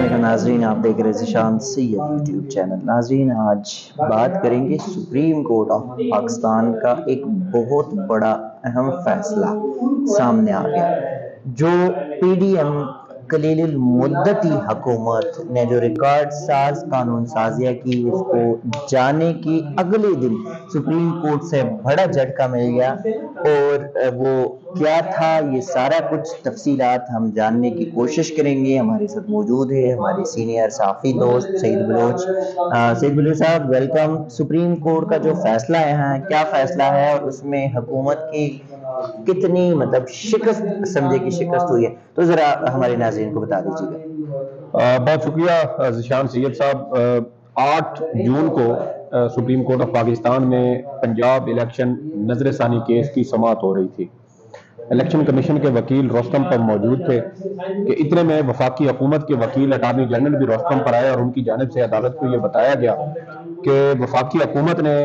علیکم ناظرین، آپ دیکھ رہے ذیشان سید یوٹیوب چینل۔ ناظرین، آج بات کریں گے سپریم کورٹ آف پاکستان کا ایک بہت بڑا اہم فیصلہ سامنے آ گیا، جو پی ڈی ایم قلیل المدتی حکومت نے جو ریکارڈ ساز قانون سازیہ کی، اس کو جانے کی اگلے دن سپریم کورٹ سے بڑا جھٹکا مل گیا۔ اور وہ کیا تھا، یہ سارا کچھ تفصیلات ہم جاننے کی کوشش کریں گے۔ ہمارے ساتھ موجود ہے ہمارے سینئر صحافی دوست سعید بلوچ۔ سعید بلوچ صاحب، ویلکم۔ سپریم کورٹ کا جو فیصلہ ہے، کیا فیصلہ ہے اور اس میں حکومت کی کتنی شکست سمجھے کی شکست ہوئی ہے، تو ذرا ہمارے ناظرین کو بتا دیجیے گا۔ بہت شکریہ ذیشان سید صاحب۔ 8 جون کو سپریم کورٹ آف پاکستان میں پنجاب الیکشن نظر ثانی کیس کی سماعت ہو رہی تھی۔ الیکشن کمیشن کے وکیل روستم پر موجود تھے کہ اتنے میں وفاقی حکومت کے وکیل اٹارنی جنرل بھی روستم پر آئے، اور ان کی جانب سے عدالت کو یہ بتایا گیا کہ وفاقی حکومت نے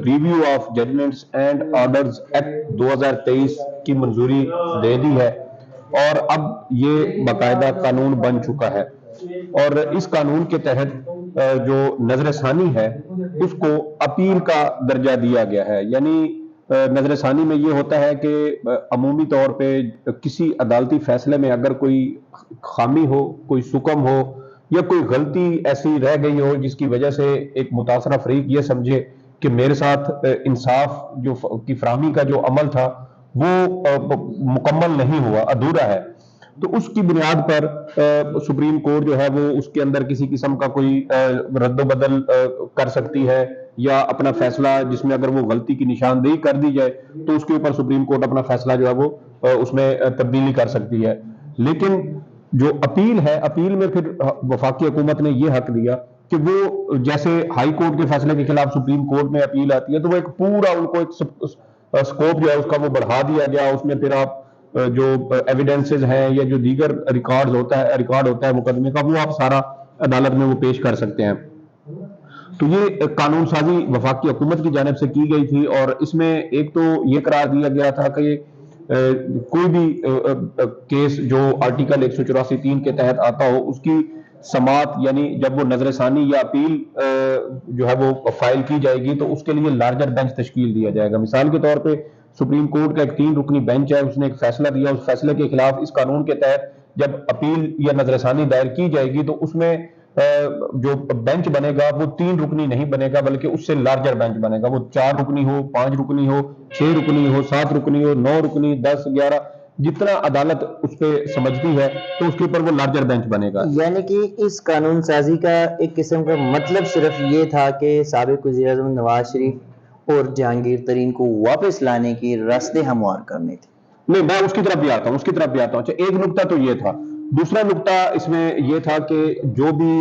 review of judgments and orders act 2023 کی منظوری دے دی ہے، اور اب یہ باقاعدہ قانون بن چکا ہے۔ اور اس قانون کے تحت جو نظر ثانی ہے اس کو اپیل کا درجہ دیا گیا ہے۔ یعنی نظر ثانی میں یہ ہوتا ہے کہ عمومی طور پہ کسی عدالتی فیصلے میں اگر کوئی خامی ہو، کوئی سکم ہو، یا کوئی غلطی ایسی رہ گئی ہو جس کی وجہ سے ایک متاثرہ فریق یہ سمجھے کہ میرے ساتھ انصاف کی فراہمی کا جو عمل تھا وہ مکمل نہیں ہوا، ادھورا ہے، تو اس کی بنیاد پر سپریم کورٹ جو ہے وہ اس کے اندر کسی قسم کا کوئی رد و بدل کر سکتی ہے، یا اپنا فیصلہ جس میں اگر وہ غلطی کی نشاندہی کر دی جائے تو اس کے اوپر سپریم کورٹ اپنا فیصلہ جو ہے وہ اس میں تبدیلی کر سکتی ہے۔ لیکن جو اپیل ہے، اپیل میں پھر وفاقی حکومت نے یہ حق دیا کہ وہ جیسے ہائی کورٹ کے فیصلے کے خلاف سپریم کورٹ میں اپیل آتی ہے تو وہ ایک پورا ان کو ایک سکوپ جو ہے اس کا وہ بڑھا دیا گیا۔ اس میں پھر آپ جو ایویڈنسز ہیں یا جو دیگر ریکارڈ ہوتا ہے مقدمے کا، وہ آپ سارا عدالت میں وہ پیش کر سکتے ہیں۔ تو یہ قانون سازی وفاقی حکومت کی جانب سے کی گئی تھی، اور اس میں ایک تو یہ قرار دیا گیا تھا کہ کوئی بھی کیس جو آرٹیکل 184(3) کے تحت آتا ہو، اس کی سماعت یعنی جب وہ نظر ثانی یا اپیل جو ہے وہ فائل کی جائے گی تو اس کے لیے لارجر بینچ تشکیل دیا جائے گا۔ مثال کے طور پہ سپریم کورٹ کا ایک 3 رکنی بینچ ہے، اس نے ایک فیصلہ دیا، اس فیصلے کے خلاف اس قانون کے تحت جب اپیل یا نظر ثانی دائر کی جائے گی تو اس میں جو بینچ بنے گا وہ 3 رکنی نہیں بنے گا، بلکہ اس سے لارجر بینچ بنے گا۔ وہ 4 رکنی ہو، 5 رکنی ہو، 6 رکنی ہو، 7 رکنی ہو، 9 رکنی، 10، 11، جتنا عدالت اس پہ سمجھتی ہے تو اس کے اوپر وہ لارجر بینچ بنے گا۔ یعنی کہ اس قانون سازی کا ایک قسم کا مطلب صرف یہ تھا کہ سابق وزیر اعظم نواز شریف اور جہانگیر ترین کو واپس لانے کی راستے ہموار کرنے تھے۔ نہیں، میں اس کی طرف بھی آتا ہوں، اچھا، ایک نکتہ تو یہ تھا۔ دوسرا نکتہ اس میں یہ تھا کہ جو بھی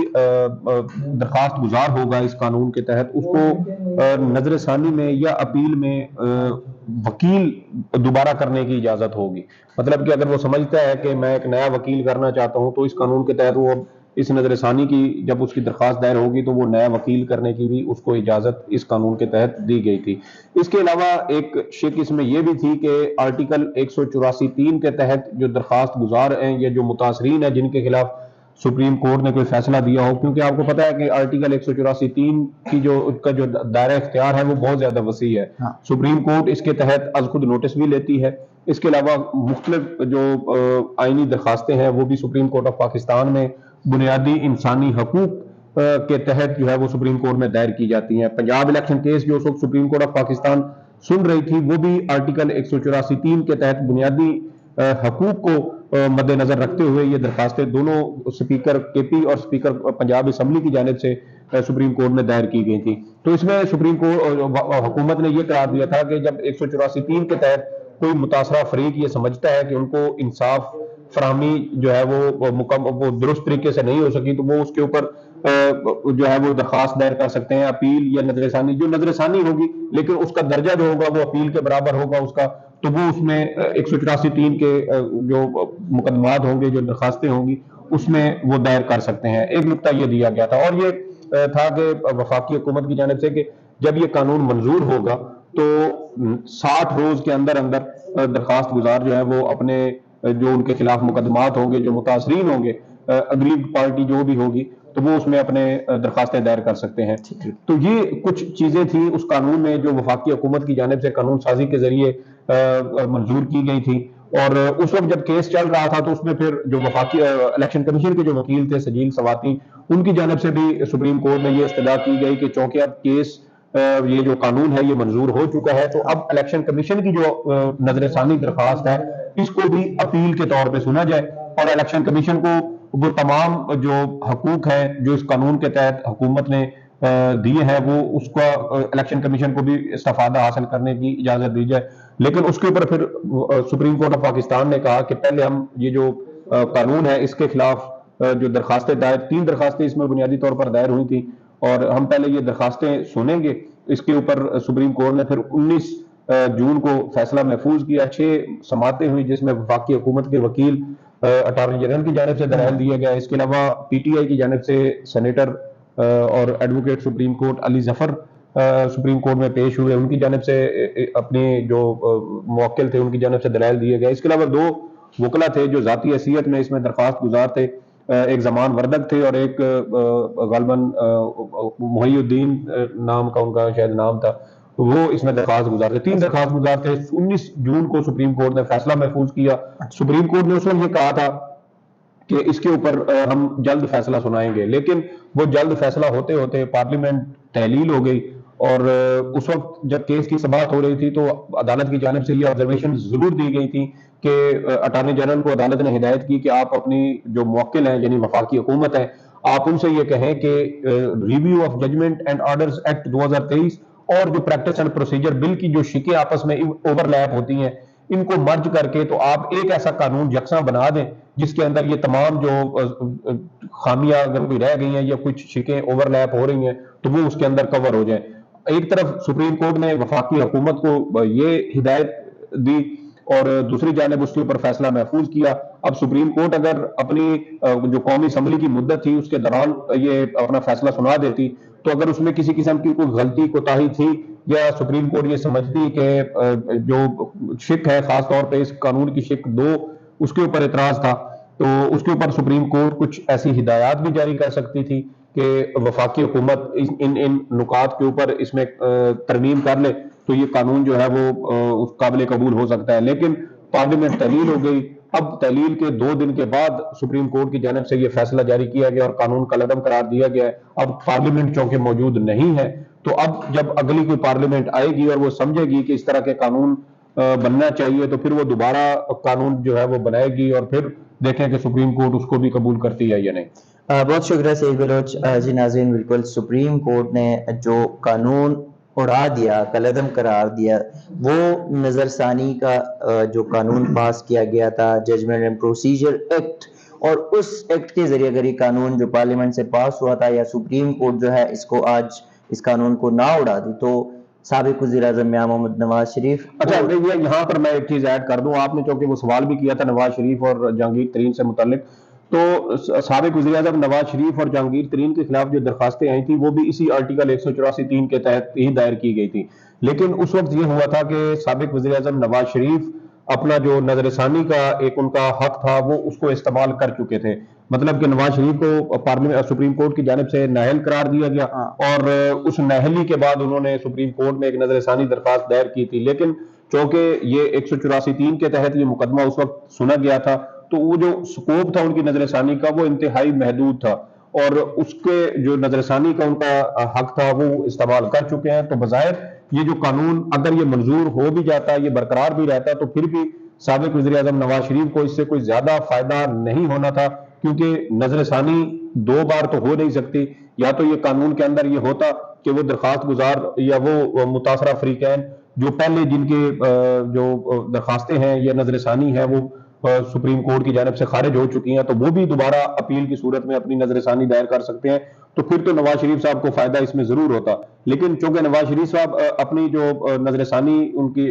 درخواست گزار ہوگا اس قانون کے تحت، اس کو نظر ثانی میں یا اپیل میں وکیل دوبارہ کرنے کی اجازت ہوگی۔ مطلب کہ اگر وہ سمجھتا ہے کہ میں ایک نیا وکیل کرنا چاہتا ہوں تو اس قانون کے تحت وہ اس نظر ثانی کی جب اس کی درخواست دائر ہوگی تو وہ نیا وکیل کرنے کی بھی اس کو اجازت اس قانون کے تحت دی گئی تھی۔ اس کے علاوہ ایک شک اس میں یہ بھی تھی کہ آرٹیکل 184(3) کے تحت جو درخواست گزار ہیں یا جو متاثرین ہیں جن کے خلاف سپریم کورٹ نے کوئی فیصلہ دیا ہو، کیونکہ آپ کو پتا ہے کہ آرٹیکل 184(3) کی کا جو دائرہ اختیار ہے وہ بہت زیادہ وسیع ہے۔ سپریم کورٹ اس کے تحت از خود نوٹس بھی لیتی ہے۔ اس کے علاوہ مختلف جو آئینی درخواستیں ہیں وہ بھی سپریم کورٹ آف پاکستان میں بنیادی انسانی حقوق کے تحت جو ہے وہ سپریم کورٹ میں دائر کی جاتی ہیں۔ پنجاب الیکشن کیس جو اس وقت سپریم کورٹ آف پاکستان سن رہی تھی وہ بھی آرٹیکل 184(3) کے تحت بنیادی حقوق کو مد نظر رکھتے ہوئے یہ درخواستیں دونوں سپیکر کے پی اور سپیکر پنجاب اسمبلی کی جانب سے سپریم کورٹ میں دائر کی گئی تھی۔ تو اس میں سپریم کورٹ حکومت نے یہ قرار دیا تھا کہ جب 184(3) کے تحت کوئی متاثرہ فریق یہ سمجھتا ہے کہ ان کو انصاف فراہمی جو ہے وہ درست طریقے سے نہیں ہو سکی تو وہ اس کے اوپر جو ہے وہ درخواست دائر کر سکتے ہیں، اپیل یا نظر ثانی۔ جو نظر ثانی ہوگی لیکن اس کا درجہ جو ہوگا وہ اپیل کے برابر ہوگا اس کا، تو وہ اس میں 184(3) کے جو مقدمات ہوں گے، جو درخواستیں ہوں گی، اس میں وہ دائر کر سکتے ہیں۔ ایک نکتہ یہ دیا گیا تھا، اور یہ تھا کہ وفاقی حکومت کی جانب سے کہ جب یہ قانون منظور ہوگا تو 60 روز کے اندر درخواست گزار جو ہے وہ اپنے جو ان کے خلاف مقدمات ہوں گے، جو متاثرین ہوں گے، اگریڈ پارٹی جو بھی ہوگی تو وہ اس میں اپنے درخواستیں دائر کر سکتے ہیں. تو یہ کچھ چیزیں تھیں اس قانون میں جو وفاقی حکومت کی جانب سے قانون سازی کے ذریعے منظور کی گئی تھی. اور اس وقت جب کیس چل رہا تھا تو اس میں پھر جو وفاقی الیکشن کمیشن کے جو وکیل تھے سجیل سواتی، ان کی جانب سے بھی سپریم کورٹ میں یہ استدعا کی گئی کہ چونکہ اب کیس یہ جو قانون ہے یہ منظور ہو چکا ہے تو اب الیکشن کمیشن کی جو نظر ثانی درخواست ہے اس کو بھی اپیل کے طور پہ سنا جائے، اور الیکشن کمیشن کو وہ تمام جو حقوق ہیں جو اس قانون کے تحت حکومت نے دیے ہیں وہ اس کا الیکشن کمیشن کو بھی استفادہ حاصل کرنے کی اجازت دی جائے. لیکن اس کے اوپر پھر سپریم کورٹ آف پاکستان نے کہا کہ پہلے ہم یہ جو قانون ہے اس کے خلاف جو درخواستیں دائر، 3 درخواستیں اس میں بنیادی طور پر دائر ہوئی تھیں، اور ہم پہلے یہ درخواستیں سنیں گے. اس کے اوپر سپریم کورٹ نے پھر 19 جون کو فیصلہ محفوظ کیا. 6 سماعتیں ہوئی جس میں وفاقی حکومت کے وکیل اٹارنی جنرل کی جانب سے دلائل دیا گیا. اس کے علاوہ پی ٹی آئی کی جانب سے سینیٹر اور advocate supreme court Ali Zafar supreme court میں پیش ہوئے، ان کی جانب سے اپنے جو موکل تھے ان کی جانب سے دلائل دیے گئے. اس کے علاوہ 2 وکلا تھے جو ذاتی حیثیت میں اس میں درخواست گزار تھے، ایک زمان وردک تھے اور ایک غالباً محی الدین نام کا ان کا شاید نام تھا، وہ اس میں درخواست گزار تھے. 3 درخواست گزار تھے. 19 جون کو سپریم کورٹ نے فیصلہ محفوظ کیا. سپریم کورٹ نے اس وقت یہ کہا تھا کہ اس کے اوپر ہم جلد فیصلہ سنائیں گے، لیکن وہ جلد فیصلہ ہوتے ہوتے پارلیمنٹ تحلیل ہو گئی، اور اس وقت جب کیس کی سماعت ہو رہی تھی تو عدالت کی جانب سے یہ آبزرویشن ضرور دی گئی تھی کہ اٹارنی جنرل کو عدالت نے ہدایت کی کہ آپ اپنی جو موکل ہیں یعنی وفاقی حکومت ہے آپ ان سے یہ کہیں کہ review of judgment and orders act 2023 اور جو پریکٹس اینڈ پروسیجر بل کی جو شکیں آپس میں اوور لیپ ہوتی ہیں ان کو مرج کر کے تو آپ ایک ایسا قانون یکساں بنا دیں جس کے اندر یہ تمام جو خامیاں اگر کوئی رہ گئی ہیں یا کچھ شکیں اوور لیپ ہو رہی ہیں تو وہ اس کے اندر کور ہو جائیں. ایک طرف سپریم کورٹ نے وفاقی حکومت کو یہ ہدایت دی اور دوسری جانب اس کے اوپر فیصلہ محفوظ کیا. اب سپریم کورٹ اگر اپنی جو قومی اسمبلی کی مدت تھی اس کے دوران یہ اپنا فیصلہ سنا دیتی تو اگر اس میں کسی قسم کی کوئی غلطی کوتاہی تھی یا سپریم کورٹ یہ سمجھتی کہ جو شک ہے خاص طور پہ اس قانون کی شک 2 اس کے اوپر اعتراض تھا تو اس کے اوپر سپریم کورٹ کچھ ایسی ہدایات بھی جاری کر سکتی تھی کہ وفاقی حکومت ان نکات کے اوپر اس میں ترمیم کر لے تو یہ قانون جو ہے وہ قابل قبول ہو سکتا ہے. لیکن پارلیمنٹ تحلیل ہو گئی. اب تحلیل کے 2 دن کے بعد سپریم کورٹ کی جانب سے یہ فیصلہ جاری کیا گیا اور قانون کالعدم قرار دیا گیا ہے. اب پارلیمنٹ چونکہ موجود نہیں ہے تو اب جب اگلی کوئی پارلیمنٹ آئے گی اور وہ سمجھے گی کہ اس طرح کے قانون بننا چاہیے تو پھر وہ دوبارہ قانون جو ہے وہ بنائے گی اور پھر دیکھیں کہ سپریم کورٹ اس کو بھی قبول کرتی ہے یا نہیں. بہت شکریہ سعید بلوچ. جی ناظرین، بالکل سپریم کورٹ نے جو قانون اڑا دیا، کالعدم قرار دیا، وہ نظر ثانی کا جو قانون پاس کیا گیا تھا ججمنٹ اینڈ پروسیجر ایکٹ، اور اس ایکٹ کے ذریعے اگر یہ قانون جو پارلیمنٹ سے پاس ہوا تھا یا سپریم کورٹ جو ہے اس کو آج اس قانون کو نہ اڑا دی تو سابق وزیر اعظم میاں محمد نواز شریف. اچھا یہاں پر میں ایک چیز ایڈ کر دوں، آپ نے چونکہ وہ سوال بھی کیا تھا نواز شریف اور جہانگیر ترین سے متعلق، تو سابق وزیر اعظم نواز شریف اور جہانگیر ترین کے خلاف جو درخواستیں آئی تھیں وہ بھی اسی آرٹیکل 184(3) کے تحت ہی دائر کی گئی تھی. لیکن اس وقت یہ ہوا تھا کہ سابق وزیر اعظم نواز شریف اپنا جو نظر ثانی کا ایک ان کا حق تھا وہ اس کو استعمال کر چکے تھے. مطلب کہ نواز شریف کو سپریم کورٹ کی جانب سے نااہل قرار دیا گیا اور اس نااہلی کے بعد انہوں نے سپریم کورٹ میں ایک نظر ثانی درخواست دائر کی تھی. لیکن چونکہ یہ 184(3) کے تحت یہ مقدمہ اس وقت سنا گیا تھا تو وہ جو سکوپ تھا ان کی نظر ثانی کا وہ انتہائی محدود تھا اور اس کے جو نظر ثانی کا ان کا حق تھا وہ استعمال کر چکے ہیں. تو بظاہر یہ جو قانون اگر یہ منظور ہو بھی جاتا یہ برقرار بھی رہتا تو پھر بھی سابق وزیر اعظم نواز شریف کو اس سے کوئی زیادہ فائدہ نہیں ہونا تھا، کیونکہ نظر ثانی 2 بار تو ہو نہیں سکتی. یا تو یہ قانون کے اندر یہ ہوتا کہ وہ درخواست گزار یا وہ متاثرہ فریقین جو پہلے جن کے جو درخواستیں ہیں یا نظر ثانی ہے وہ سپریم کورٹ کی جانب سے خارج ہو چکی ہیں تو وہ بھی دوبارہ اپیل کی صورت میں اپنی نظر ثانی دائر کر سکتے ہیں، تو پھر تو نواز شریف صاحب کو فائدہ اس میں ضرور ہوتا. لیکن چونکہ نواز شریف صاحب اپنی جو نظر ثانی ان کی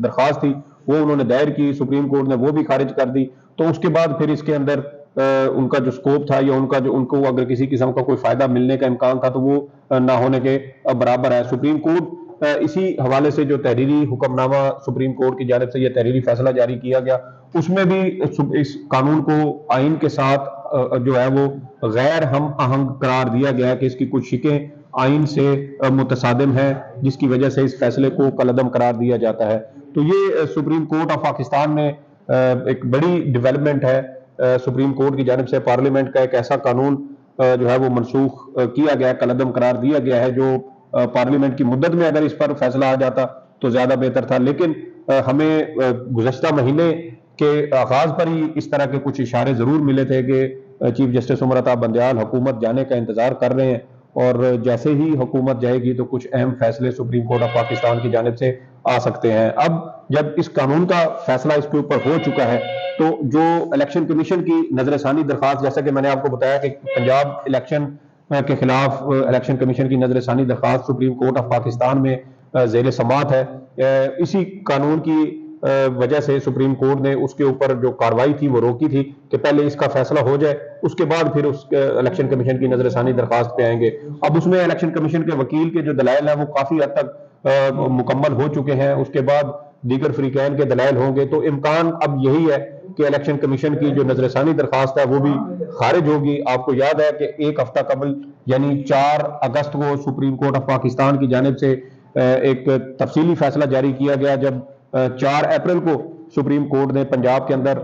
درخواست تھی وہ انہوں نے دائر کی، سپریم کورٹ نے وہ بھی خارج کر دی، تو اس کے بعد پھر اس کے اندر ان کا جو سکوپ تھا یا ان کو اگر کسی قسم کا کوئی فائدہ ملنے کا امکان تھا تو وہ نہ ہونے کے برابر ہے. سپریم کورٹ اسی حوالے سے جو تحریری حکم نامہ سپریم کورٹ کی جانب سے یہ تحریری فیصلہ جاری کیا گیا اس میں بھی اس قانون کو آئین کے ساتھ جو ہے وہ غیر ہم آہنگ قرار دیا گیا ہے کہ اس کی کچھ شقیں آئین سے متصادم ہیں، جس کی وجہ سے اس فیصلے کو کالعدم قرار دیا جاتا ہے۔ تو یہ سپریم کورٹ آف پاکستان میں ایک بڑی ڈیولپمنٹ ہے۔ سپریم کورٹ کی جانب سے پارلیمنٹ کا ایک ایسا قانون جو ہے وہ منسوخ کیا گیا ہے، کالعدم قرار دیا گیا ہے، جو پارلیمنٹ کی مدت میں اگر اس پر فیصلہ آ جاتا تو زیادہ بہتر تھا، لیکن ہمیں گزشتہ مہینے کے آغاز پر ہی اس طرح کے کچھ اشارے ضرور ملے تھے کہ چیف جسٹس عمر عطا بندیال حکومت جانے کا انتظار کر رہے ہیں، اور جیسے ہی حکومت جائے گی تو کچھ اہم فیصلے سپریم کورٹ آف پاکستان کی جانب سے آ سکتے ہیں۔ اب جب اس قانون کا فیصلہ اس کے اوپر ہو چکا ہے تو جو الیکشن کمیشن کی نظر ثانی درخواست، جیسا کہ میں نے آپ کو بتایا کہ پنجاب الیکشن کے خلاف الیکشن کمیشن کی نظر ثانی درخواست سپریم کورٹ آف پاکستان میں زیر سماعت ہے، اسی قانون کی وجہ سے سپریم کورٹ نے اس کے اوپر جو کاروائی تھی وہ روکی تھی کہ پہلے اس کا فیصلہ ہو جائے، اس کے بعد پھر اس الیکشن کمیشن کی نظر ثانی درخواست پہ آئیں گے۔ اب اس میں الیکشن کمیشن کے وکیل کے جو دلائل ہیں وہ کافی حد تک مکمل ہو چکے ہیں، اس کے بعد دیگر فریقین کے دلائل ہوں گے، تو امکان اب یہی ہے کہ الیکشن کمیشن کی جو نظر ثانی درخواست ہے وہ بھی خارج ہوگی۔ آپ کو یاد ہے کہ ایک ہفتہ قبل یعنی 4 اگست کو سپریم کورٹ آف پاکستان کی جانب سے ایک تفصیلی فیصلہ جاری کیا گیا، جب 4 اپریل کو سپریم کورٹ نے پنجاب کے اندر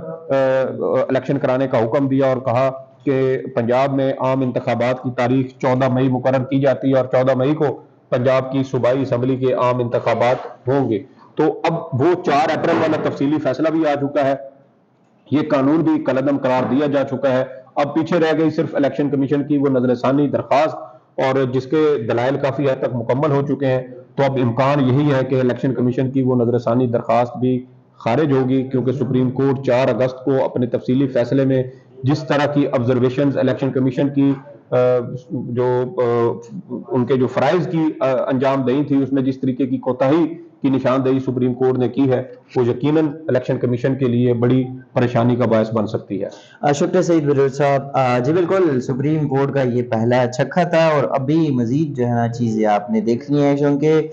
الیکشن کرانے کا حکم دیا اور کہا کہ پنجاب میں عام انتخابات کی تاریخ 14 مئی مقرر کی جاتی ہے اور 14 مئی کو پنجاب کی صوبائی اسمبلی کے عام انتخابات ہوں گے۔ تو اب وہ 4 اپریل والا تفصیلی فیصلہ بھی آ چکا ہے، یہ قانون بھی کالعدم قرار دیا جا چکا ہے۔ اب پیچھے رہ گئی صرف الیکشن کمیشن کی وہ نظر ثانی درخواست، اور جس کے دلائل کافی حد تک مکمل ہو چکے ہیں، تو اب امکان یہی ہے کہ الیکشن کمیشن کی وہ نظر ثانی درخواست بھی خارج ہوگی، کیونکہ سپریم کورٹ 4 اگست کو اپنے تفصیلی فیصلے میں جس طرح کی آبزرویشنز الیکشن کمیشن کی جو ان کے جو فرائض کی انجام دہی تھی، اس میں جس طریقے کی کوتاہی کی نشاندہی سپریم کورٹ نے کی ہے، وہ یقیناً الیکشن کمیشن کے لیے بڑی پریشانی کا باعث بن سکتی ہے۔ شکریہ سعید بلوچ صاحب۔ جی بالکل، سپریم کورٹ کا یہ پہلا چھکا تھا، اور ابھی مزید جو ہے نا چیزیں آپ نے دیکھنی ہیں، کیونکہ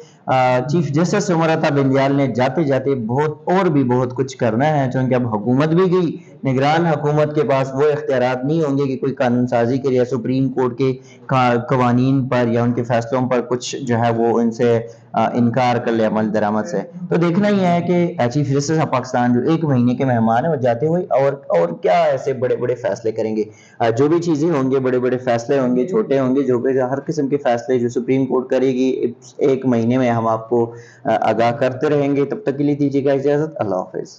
چیف جسٹس عمر عطا بندیال نے جاتے جاتے بہت کچھ کرنا ہے، چونکہ اب حکومت بھی گئی، نگران حکومت کے پاس وہ اختیارات نہیں ہوں گے کہ کوئی قانون سازی کرے یا سپریم کورٹ کے قوانین پر یا ان کے فیصلوں پر کچھ جو ہے وہ ان سے انکار کر لے عمل درآمد سے۔ تو دیکھنا یہ ہے کہ چیف جسٹس آف پاکستان جو 1 مہینے کے مہمان ہیں وہ جاتے ہوئے اور کیا ایسے بڑے فیصلے کریں گے۔ جو بھی چیزیں ہوں گے، بڑے فیصلے ہوں گے، چھوٹے ہوں گے، جو بھی ہر قسم کے فیصلے جو سپریم کورٹ کرے گی 1 مہینے میں ہم آپ کو آگاہ کرتے رہیں گے۔ تب تک کے لیے دیجیے گا اجازت، اللہ حافظ۔